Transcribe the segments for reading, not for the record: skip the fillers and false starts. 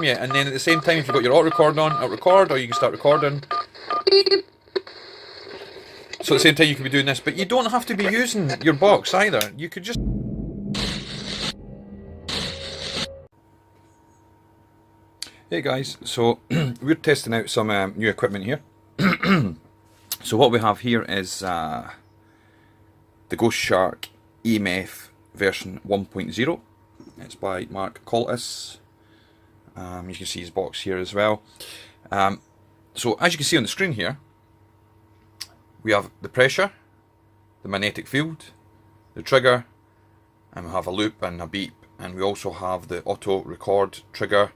Yeah, and then at the same time, if you've got your auto record on, it'll record, or you can start recording. So at the same time, you can be doing this, but you don't have to be using your box either. You could just. Hey guys, so we're testing out some new equipment here. So what we have here is the Ghost Shark EMF version 1.0. It's by Mark Coultous. You can see his box here as well. So as you can see on the screen here, we have the pressure, the magnetic field, the trigger, and we have a loop and a beep, and we also have the auto record trigger,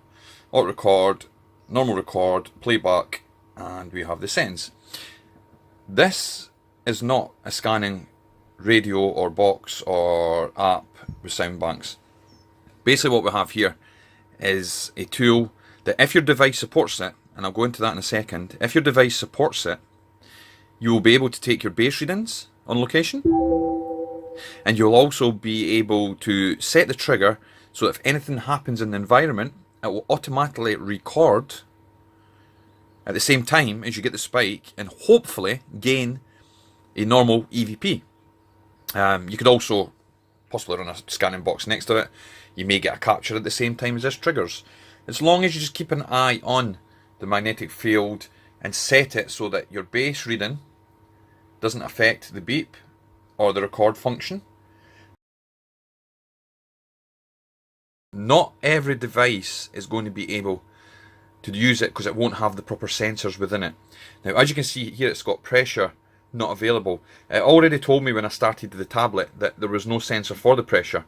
auto record, normal record, playback, and we have the sends. This is not a scanning radio or box or app with sound banks. Basically what we have here is a tool that if your device supports it, and I'll go into that in a second, if your device supports it, you will be able to take your bass readings on location, and you'll also be able to set the trigger so that if anything happens in the environment, it will automatically record at the same time as you get the spike and hopefully gain a normal EVP. You could also possibly run a scanning box next to it. You may get a capture at the same time as this triggers. As long as you just keep an eye on the magnetic field and set it so that your bass reading doesn't affect the beep or the record function. Not every device is going to be able to use it because it won't have the proper sensors within it. Now, as you can see here, it's got pressure not available. It already told me when I started the tablet that there was no sensor for the pressure.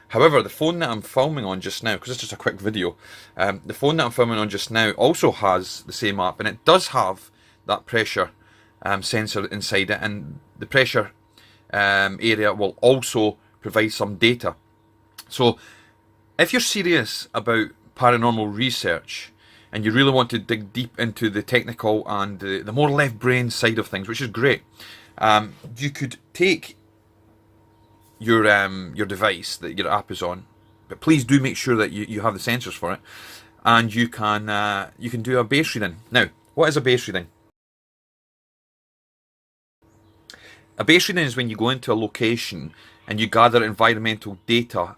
However, the phone that I'm filming on just now, because it's just a quick video, the phone that I'm filming on just now also has the same app, and it does have that pressure sensor inside it, and the pressure area will also provide some data. So if you're serious about paranormal research and you really want to dig deep into the technical and the more left brain side of things, which is great, you could take your device that your app is on, but please do make sure that you have the sensors for it, and you can do a bass reading. Now, what is a bass reading? A bass reading is when you go into a location and you gather environmental data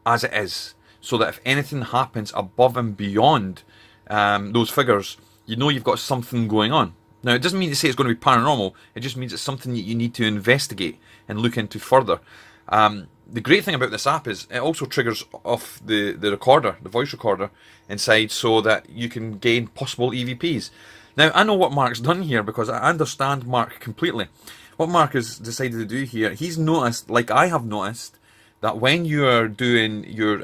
as it is, so that if anything happens above and beyond those figures, you know you've got something going on. Now, it doesn't mean to say it's going to be paranormal, it just means it's something that you need to investigate and look into further. The great thing about this app is it also triggers off the recorder, the voice recorder inside, so that you can gain possible EVPs. Now, I know what Mark's done here because I understand Mark completely. What Mark has decided to do here, he's noticed, like I have noticed, that when you are doing your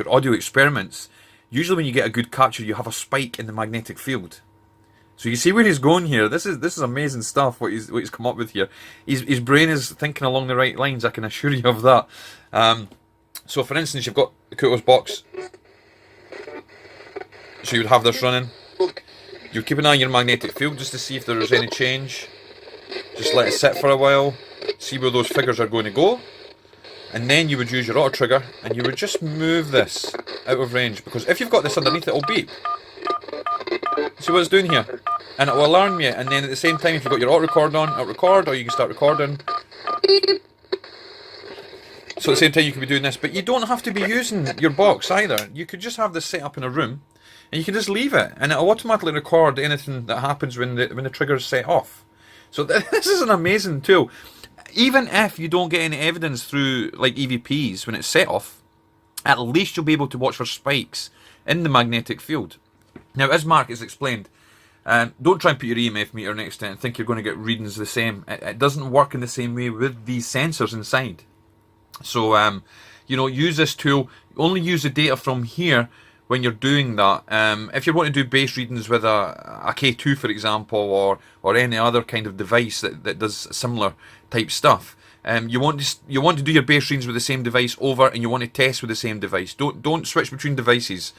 audio experiments, usually when you get a good capture, you have a spike in the magnetic field. So you see where he's going here. This is amazing stuff. What he's come up with here. His brain is thinking along the right lines. I can assure you of that. So for instance, you've got the Coultous box. So you would have this running. You keep an eye on your magnetic field just to see if there is any change. Just let it sit for a while. See where those figures are going to go. And then you would use your auto trigger and you would just move this out of range, because if you've got this underneath, it'll beep. See what it's doing here? And it will alarm you, and then at the same time, if you've got your auto record on, it'll record, or you can start recording. So at the same time you can be doing this, but you don't have to be using your box either. You could just have this set up in a room and you can just leave it and it'll automatically record anything that happens when the trigger is set off. So this is an amazing tool. Even if you don't get any evidence through like EVPs when it's set off, at least you'll be able to watch for spikes in the magnetic field. Now, as Mark has explained, don't try and put your EMF meter next to it and think you're going to get readings the same. It doesn't work in the same way with these sensors inside. So, use this tool. Only use the data from here when you're doing that. If you want to do bass readings with a K2, for example, or any other kind of device that does similar type stuff, you want to do your bass readings with the same device over, and you want to test with the same device. Don't switch between devices.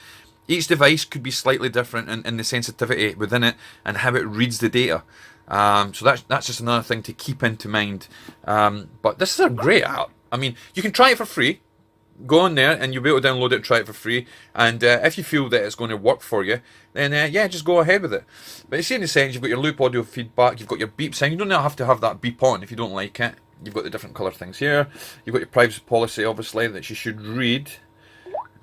Each device could be slightly different in the sensitivity within it and how it reads the data. So that's just another thing to keep into mind. But this is a great app. I mean, you can try it for free. go on there and you'll be able to download it and try it for free. And if you feel that it's going to work for you, then yeah, just go ahead with it. But you see in the settings, you've got your loop audio feedback, you've got your beep sound. You don't have to have that beep on if you don't like it. You've got the different colour things here. You've got your privacy policy, obviously, that you should read.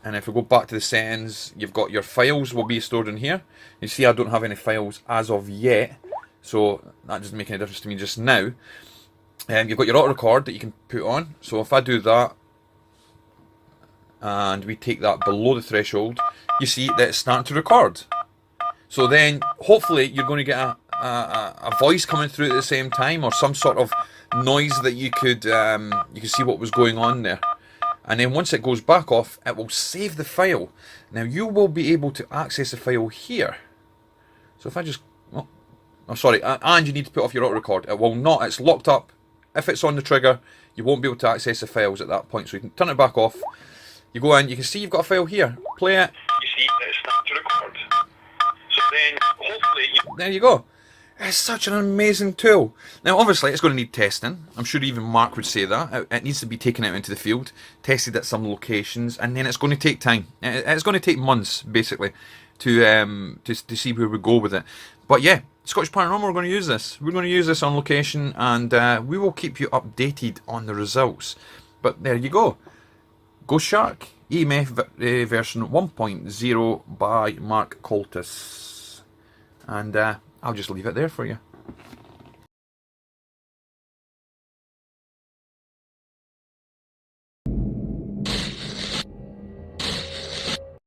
And if we go back to the settings, you've got your files will be stored in here. You see I don't have any files as of yet, so that doesn't make any difference to me just now. You've got your auto record that you can put on. So if I do that, and we take that below the threshold, you see that it's starting to record. So then, hopefully, you're going to get a voice coming through at the same time, or some sort of noise that you could see what was going on there. And then once it goes back off, it will save the file. Now you will be able to access the file here. So if I just, oh sorry, and you need to put off your auto record. It will not. It's locked up. If it's on the trigger, you won't be able to access the files at that point. So you can turn it back off. You go in, you can see you've got a file here. Play it. You see that it's starting to record. So then, hopefully, there you go. It's such an amazing tool. Now, obviously, it's going to need testing. I'm sure even Mark would say that. It needs to be taken out into the field, tested at some locations, and then it's going to take time. It's going to take months, basically, to see where we go with it. But yeah, Scottish Paranormal, we're going to use this. We're going to use this on location, and we will keep you updated on the results. But there you go. Ghost Shark EMF version 1.0 by Mark Coultous. And I'll just leave it there for you.